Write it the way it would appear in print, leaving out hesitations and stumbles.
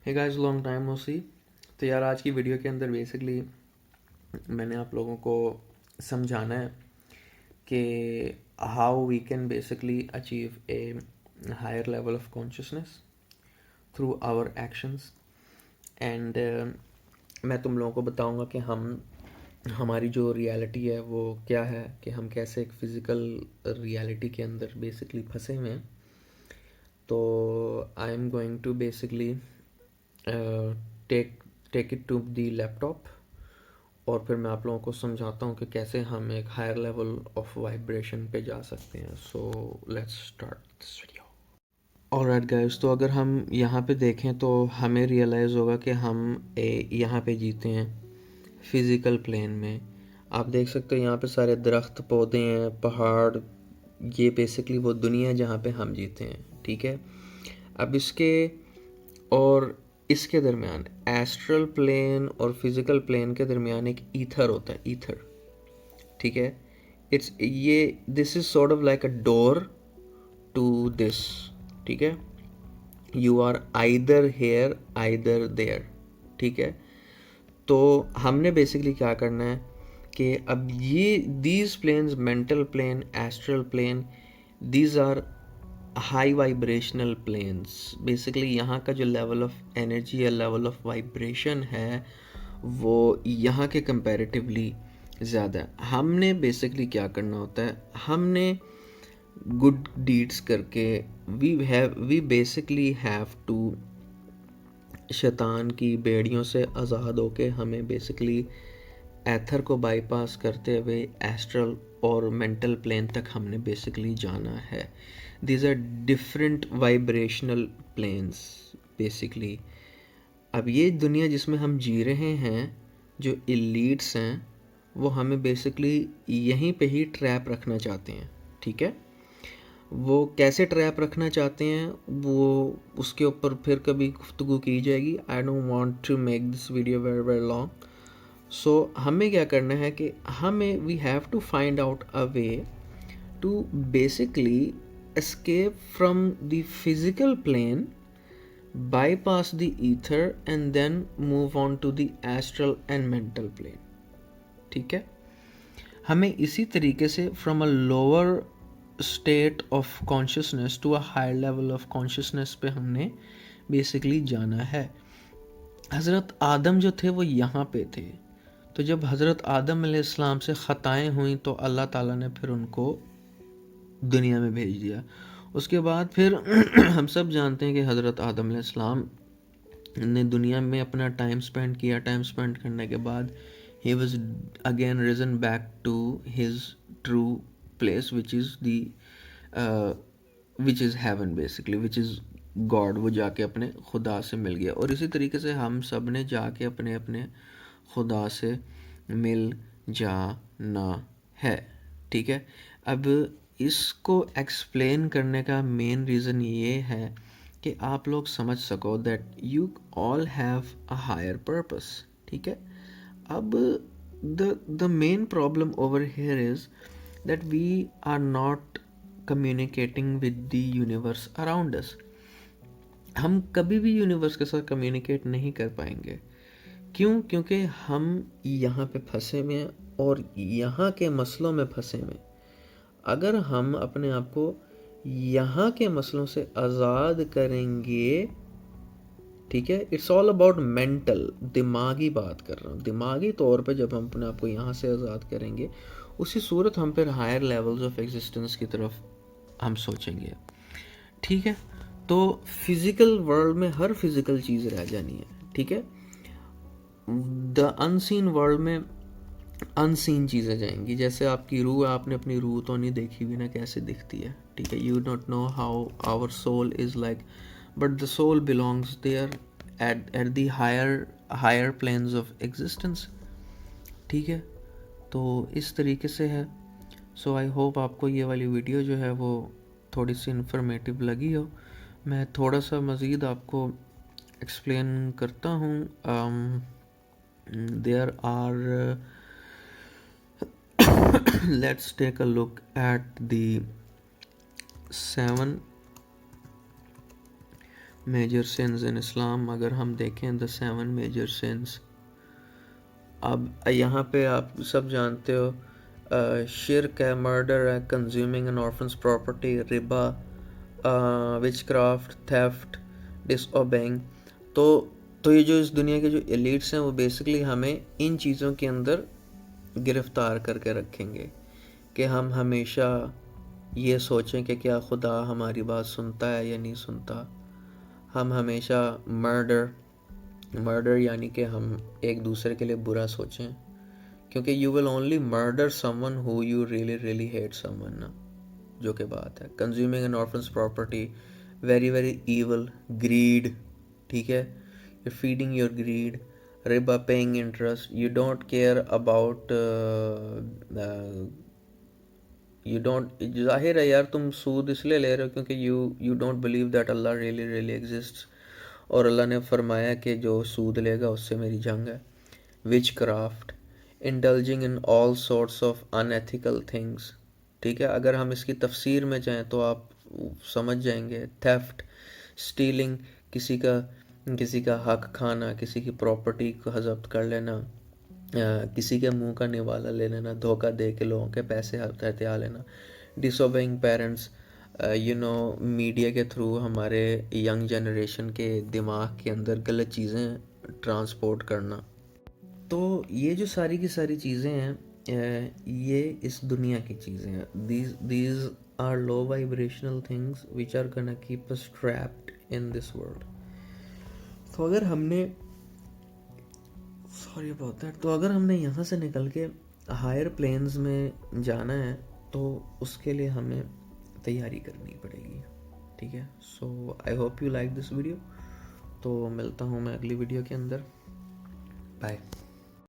हे guys, long time no see. तो यार, आज की वीडियो के अंदर बेसिकली मैंने आप लोगों को समझाना है कि how we can basically achieve a higher level of consciousness through our actions. And मैं तुम लोगों को बताऊंगा कि हमारी जो रियलिटी है वो क्या है, कि हम कैसे एक फिज़िकल रियलिटी के अंदर बेसिकली फंसे हुए हैं। तो I am going to basically take take it to the laptop, और फिर मैं आप लोगों को समझाता हूँ कि कैसे हम एक हायर लेवल ऑफ वाइब्रेशन पे जा सकते हैं। So let's start this video. Alright guys, तो अगर हम यहाँ पे देखें तो हमें रियलाइज़ होगा कि हम यहाँ पे जीते हैं फिज़िकल प्लेन में। आप देख सकते हो यहाँ पे सारे दरख्त, पौधे हैं, पहाड़। ये बेसिकली वो दुनिया है जहाँ पे हम जीते हैं, ठीक है। अब और इसके दरमियान, एस्ट्रल प्लेन और फिजिकल प्लेन के दरमियान एक ईथर होता है, ईथर, ठीक है। This is sort of like a door to this, ठीक है। You are either here either there, ठीक है। तो हमने बेसिकली क्या करना है कि अब ये these planes, mental plane, astral plane, these are high vibrational planes. Basically यहाँ का जो लेवल ऑफ एनर्जी या लेवल ऑफ वाइब्रेशन है वो यहाँ के कंपैरेटिवली ज़्यादा है। हमने बेसिकली क्या करना होता है, हमने गुड डीड्स करके वी बेसिकली हैव टू शैतान की बेड़ियों से आज़ाद होके हमें बेसिकली एथर को बाईपास करते हुए एस्ट्रल और मेंटल प्लेन तक हमने बेसिकली जाना है। These are different vibrational planes basically. अब ये दुनिया जिसमें हम जी रहे हैं, जो इलीट्स हैं, वो हमें बेसिकली यहीं पे ही ट्रैप रखना चाहते हैं, ठीक है। वो कैसे ट्रैप रखना चाहते हैं वो उसके ऊपर फिर कभी गुफ्तगू की जाएगी। I don't want to make this video very very long. So हमें क्या करना है कि हमें we have to find out a way to basically escape from the physical plane, bypass the ether and then move on to the astral and mental plane, ठीक है। हमें इसी तरीके से from a lower state of consciousness to a higher level of consciousness पे हमने basically जाना है। हज़रत आदम जो थे वो यहाँ पे थे, तो जब हज़रत आदम अलैहिस्सलाम से ख़ताएँ हुई तो अल्लाह ताला ने फिर उनको दुनिया में भेज दिया। उसके बाद फिर हम सब जानते हैं कि हज़रत आदम अलैहिस्सलाम ने दुनिया में अपना टाइम स्पेंड किया। टाइम स्पेंड करने के बाद he was again risen back to his true place which is heaven basically, which is God. वो जाके अपने खुदा से मिल गया, और इसी तरीके से हम सब ने जाके अपने अपने खुदा से मिल जाना है, ठीक है। अब इसको एक्सप्लेन करने का मेन रीज़न ये है कि आप लोग समझ सको that you all have a higher purpose, ठीक है। अब the main problem over here is that we are not communicating with the universe around us. हम कभी भी यूनिवर्स के साथ कम्युनिकेट नहीं कर पाएंगे। क्यों? क्योंकि हम यहाँ पे फंसे हुए हैं और यहाँ के मसलों में फंसे हुए हैं। अगर हम अपने आप को यहाँ के मसलों से आज़ाद करेंगे, ठीक है, इट्स ऑल अबाउट मेंटल, दिमागी बात कर रहा हूँ। दिमागी तौर पे जब हम अपने आप को यहाँ से आज़ाद करेंगे, उसी सूरत हम फिर हायर लेवल्स ऑफ एग्जिस्टेंस की तरफ हम सोचेंगे, ठीक है। तो फिज़िकल वर्ल्ड में हर फिज़िकल चीज़ रह जानी है, ठीक है। द अनसीन वर्ल्ड में अनसीन चीज़ें जाएंगी। जैसे आपकी रूह, आपने अपनी रूह तो नहीं देखी हुई ना, कैसे दिखती है, ठीक है। You don't know how our soul is like, but the soul belongs there at the higher planes of existence, ठीक है। तो इस तरीके से है। सो आई होप आपको ये वाली वीडियो जो है वो थोड़ी सी इंफॉर्मेटिव लगी हो। मैं थोड़ा सा मज़ीद आपको एक्सप्लेन करता हूँ। There are let's take a look at the 7 major sins in Islam अगर हम देखें, द 7 मेजर सिंस, अब यहाँ पे आप सब जानते हो, शिर्क है, मर्डर है, कंज्यूमिंग एन ऑर्फन्स प्रॉपर्टी, रिबा, विचक्राफ्ट, थेफ्ट, डिसओबेइंग। तो ये जो इस दुनिया के जो एलिट्स हैं वो बेसिकली हमें इन चीज़ों के अंदर गिरफ्तार करके रखेंगे कि हम हमेशा ये सोचें कि क्या खुदा हमारी बात सुनता है या नहीं सुनता। हम हमेशा मर्डर यानी कि हम एक दूसरे के लिए बुरा सोचें, क्योंकि you will only murder someone who you really really hate someone ना, जो कि बात है। Consuming an orphan's property, very very evil. Greed, ठीक है, यू फीडिंग योर ग्रीड। रिबा, paying interest, you don't care about, you don't, जाहिर है यार तुम सूद इसलिए ले रहे हो क्योंकि you don't believe that Allah really really exists, और अल्लाह ने फरमाया कि जो सूद लेगा उससे मेरी जंग है। Witchcraft, indulging in all sorts of unethical things, ठीक है, अगर हम इसकी तफसीर में जाएं तो आप समझ जाएंगे। थेफ्ट, स्टीलिंग, किसी का हक खाना, किसी की प्रॉपर्टी को जब्त कर लेना, किसी के मुंह का निवाला ले लेना, धोखा दे के लोगों के पैसे हथिया लेना। डिसोबेइंग पेरेंट्स, मीडिया के थ्रू हमारे यंग जनरेशन के दिमाग के अंदर गलत चीज़ें ट्रांसपोर्ट करना। तो ये जो सारी की सारी चीज़ें हैं, ये इस दुनिया की चीज़ें हैं। These are low vibrational things which are gonna keep us trapped in this world. तो अगर हमने तो अगर हमने यहाँ से निकल के हायर प्लेन्स में जाना है तो उसके लिए हमें तैयारी करनी पड़ेगी, ठीक है। So I hope you like this video. तो मिलता हूँ मैं अगली वीडियो के अंदर। बाय।